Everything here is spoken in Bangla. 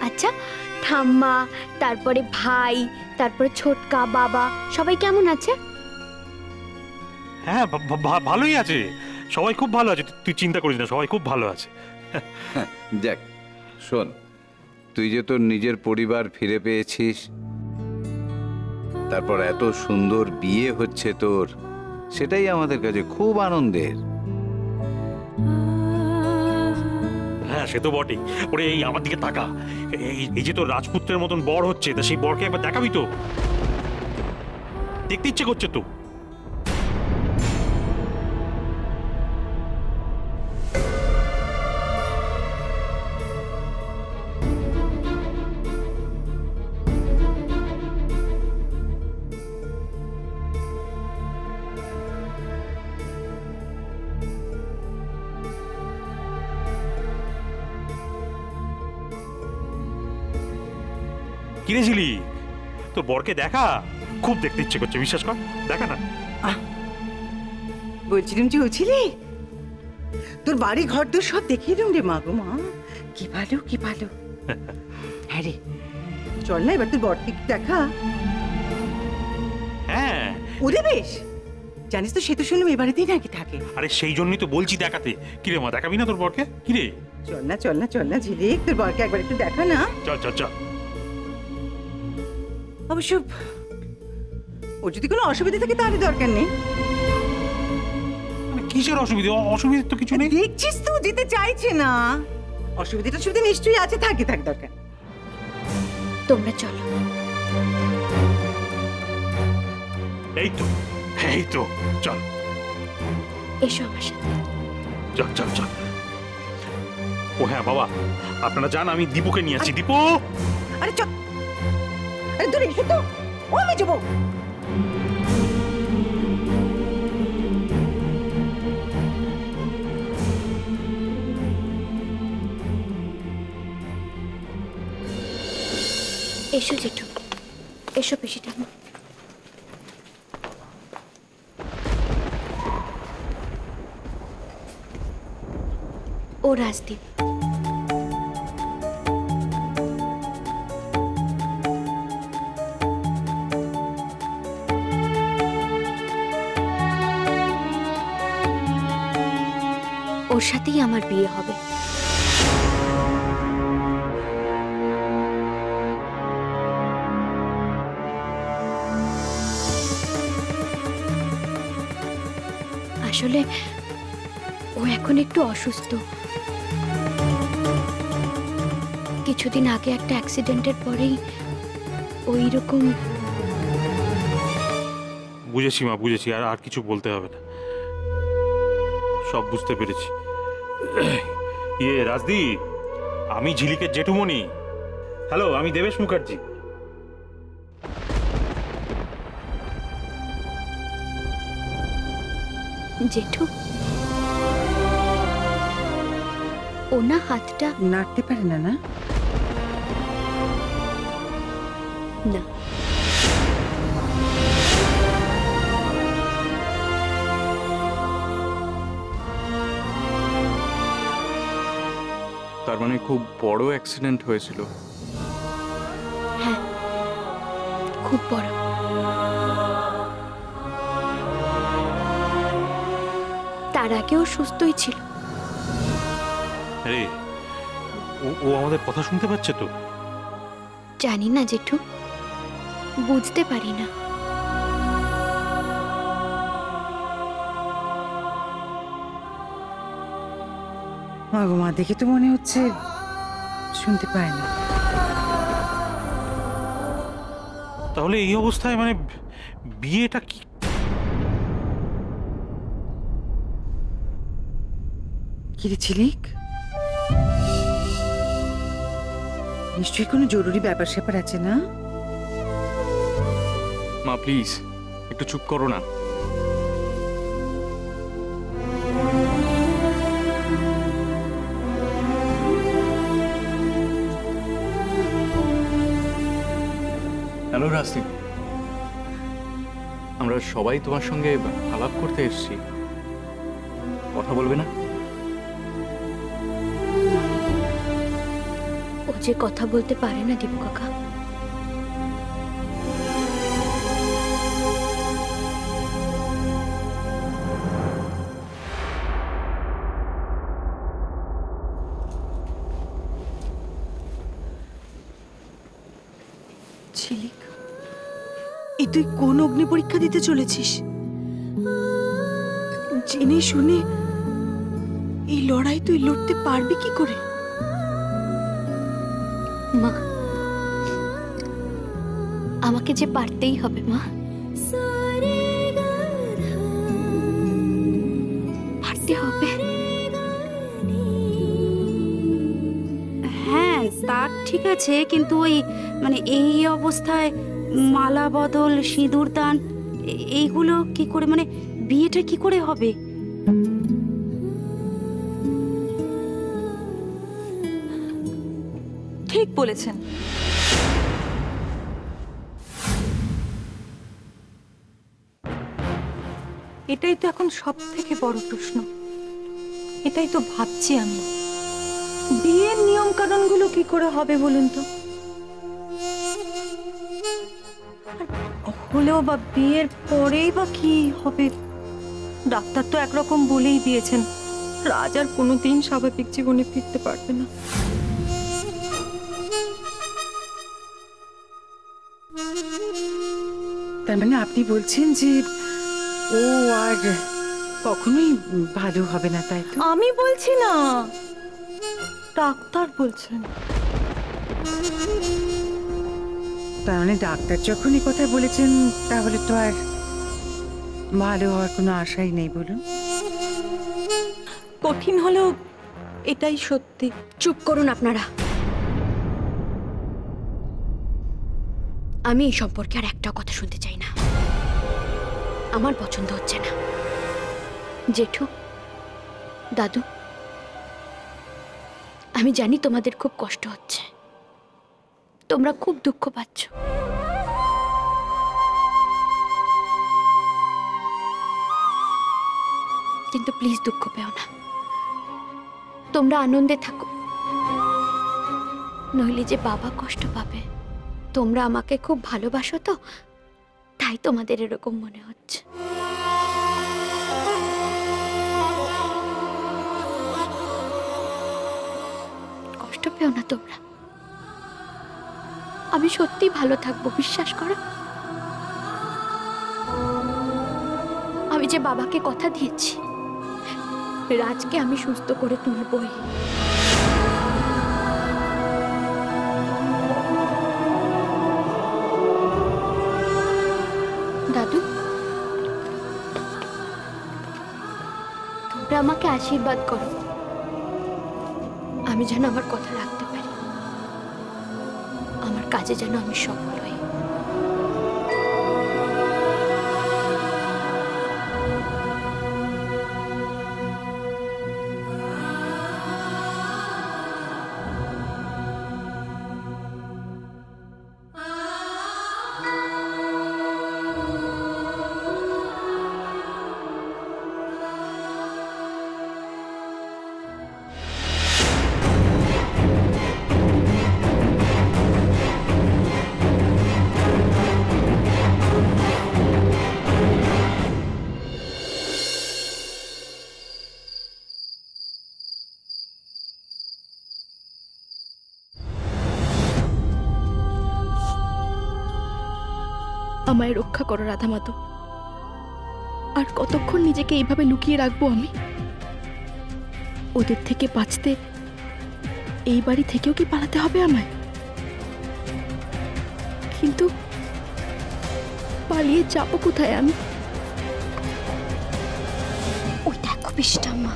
আচ্ছা, ঠাম্মা, তারপরে ভাই, তারপরে ছোটকা, বাবা সবাই কেমন আছে? হ্যাঁ, ভালোই আছে, সবাই খুব ভালো আছে, তুই চিন্তা করিস না, সবাই খুব ভালো আছে। যাক, শোন, তুই যে তোর নিজের পরিবার ফিরে পেয়েছিস, তারপর এত সুন্দর বিয়ে হচ্ছে তোর, সেটাই আমাদের কাছে খুব আনন্দের। হ্যাঁ, সে তো বটেই। ওরে, এই আমার দিকে তাকা, এই যে তোর রাজপুত্রের মতন বর হচ্ছে, তা সেই বরকে একবার দেখাবি তো? দেখতে ইচ্ছে করছে তো? কিরে ঝিলি, তোর বরকে দেখা, খুব দেখতে ইচ্ছে করছে, বিশ্বাস কর, দেখা না। বলছিলাম যে উছিলি, তোর বাড়ি ঘর তো সব দেখিয়ে দিলাম রে মা গো মা, কি ভালো কি ভালো। হ্যাঁ রে, চল না এবার তোর বরকে দেখা। হ্যাঁ, ওরে বেশ, জানিস তো সে তো শুনলাম এ বাড়িতেই নাকি থাকে। আরে সেই জন্যই তো বলছি দেখাতে। কিরে মা, দেখাবি না তোর বরকে? কিরে, চল না চল না চল না ঝিলিক, তোর বরকে একবার একটু দেখা না। চল চল চল। অবশ্য ওর যদি কোনো অসুবিধা থাকে তাহলে দরকার নেই। কিসের অসুবিধা? অসুবিধা তো কিছু নেই। দেখছিস তো যেতে চাইছে না, অসুবিধাটা সুবিধা নিশ্চয়ই আছে, থাকে থাক দরকার। তোমরা চলো। এই তো, এই তো, চল। এসো আমার সাথে। চল চল চল। ও হ্যাঁ বাবা, আপনারা যান, আমি দীপুকে নিয়ে আসছি। দীপু, আরে চল, আরে দূরে এসো তো, ও আমি যাবো। এসো জেঠু, এসো পিসিটা। ও রাজদীপ, ওর সাথেই আমার বিয়ে হবে। আসলে ও এখন একটু অসুস্থ। কিছুদিন আগে একটা অ্যাক্সিডেন্টের পরেই ওই রকম। বুঝেছি মা, বুঝেছি, আর আর কিছু বলতে হবে না, সব বুঝতে পেরেছি। ইয়ে রাজদীপ, আমি ঝিলিকের জেঠুমণি। হ্যালো, আমি দেবেশ মুখার্জি। জেঠু, ও না হাতটা নাড়তে পারে না। না না, তার মানে খুব বড় অ্যাক্সিডেন্ট হয়েছিল? হ্যাঁ, খুব বড়। তার আগেও সুস্থই ছিল। আরে, ও আমাদের কথা শুনতে পাচ্ছে তো? জানি না জেঠু, বুঝতে পারি না। মা গো মা, দেখে তো মনে হচ্ছে শুনতে পায় না। তাহলে এই অবস্থায় মানে বিয়েটা কি? কিরে ঝিলিক, নিশ্চয়ই কোনো জরুরি ব্যাপার স্যাপার আছে না? মা প্লিজ একটু চুপ করো না। হ্যালো রাজদীপ, আমরা সবাই তোমার সঙ্গে আলাপ করতে এসেছি, কথা বলবে না? ও বুঝে কথা বলতে পারে না দীপু কাকা। ঝিলিক, এই তুই কোন অগ্নি পরীক্ষা দিতে চলেছিস? জেনে শুনে এই লড়াই তুই লড়তে পারবি কি করে? মা, আমাকে যে পারতেই হবে মা, পারতে হবে। হ্যাঁ তা ঠিক আছে, কিন্তু ওই মানে এই অবস্থায় মালা বদল, সিঁদুর দান এইগুলো কি করে, মানে বিয়েটা কি করে হবে? ঠিক বলেছেন। এটাই তো এখন সব থেকে বড় প্রশ্ন। এটাই তো ভাবছি আমি, বিয়ের নিয়ম কানুনগুলো কি করে হবে বলুন তো? আর হলেও বা বিয়ের পরেই বা কি হবে? ডাক্তার তো একরকম বলেই দিয়েছেন, রাজ আর কোনোদিন স্বাভাবিক জীবনে ফিরতে পারবে না। তার মানে আপনি বলছেন যে ও আর কখনোই ভালো হবে না, তাই তো? আমি বলছি না, ডাক্তার বলছেন। তার মানে ডাক্তার যখন এই কথা বলেছেন, তাহলে তো আর ভালো হওয়ার কোনো আশাই নেই বলুন। কঠিন হলেও এটাই সত্যি। চুপ করুন আপনারা। আমি এই সম্পর্কে আর একটা কথা শুনতে চাই না। আমার পছন্দ হচ্ছে না। জেঠু, দাদু, আমি জানি তোমাদের খুব কষ্ট হচ্ছে, তোমরা খুব দুঃখ পাচ্ছ, কিন্তু প্লিজ দুঃখ পেও না। তোমরা আনন্দে থাকো, নইলে যে বাবা কষ্ট পাবে। তোমরা আমাকে খুব ভালোবাসো তো, তাই তোমাদের এরকম মনে হচ্ছে। কষ্ট পেও না তোমরা, আমি সত্যি ভালো থাকবো, বিশ্বাস করো। আমি যে বাবাকে কথা দিয়েছি, রাজকে আমি সুস্থ করে তুলবই। দাদু, তোমরা আমাকে আশীর্বাদ করো, আমি যেন আমার কথা রাখতে পারি, আমার কাজে যেন আমি সফল হই। আমায় রক্ষা করো রাধা মাধব। আর কতক্ষণ নিজেকে এইভাবে লুকিয়ে রাখবো আমি? ওদের থেকে বাঁচতে এই বাড়ি থেকেও কি পালাতে হবে আমায়? কিন্তু পালিয়ে যাবো কোথায় আমি? ওই দেখো বৃষ্টা মা।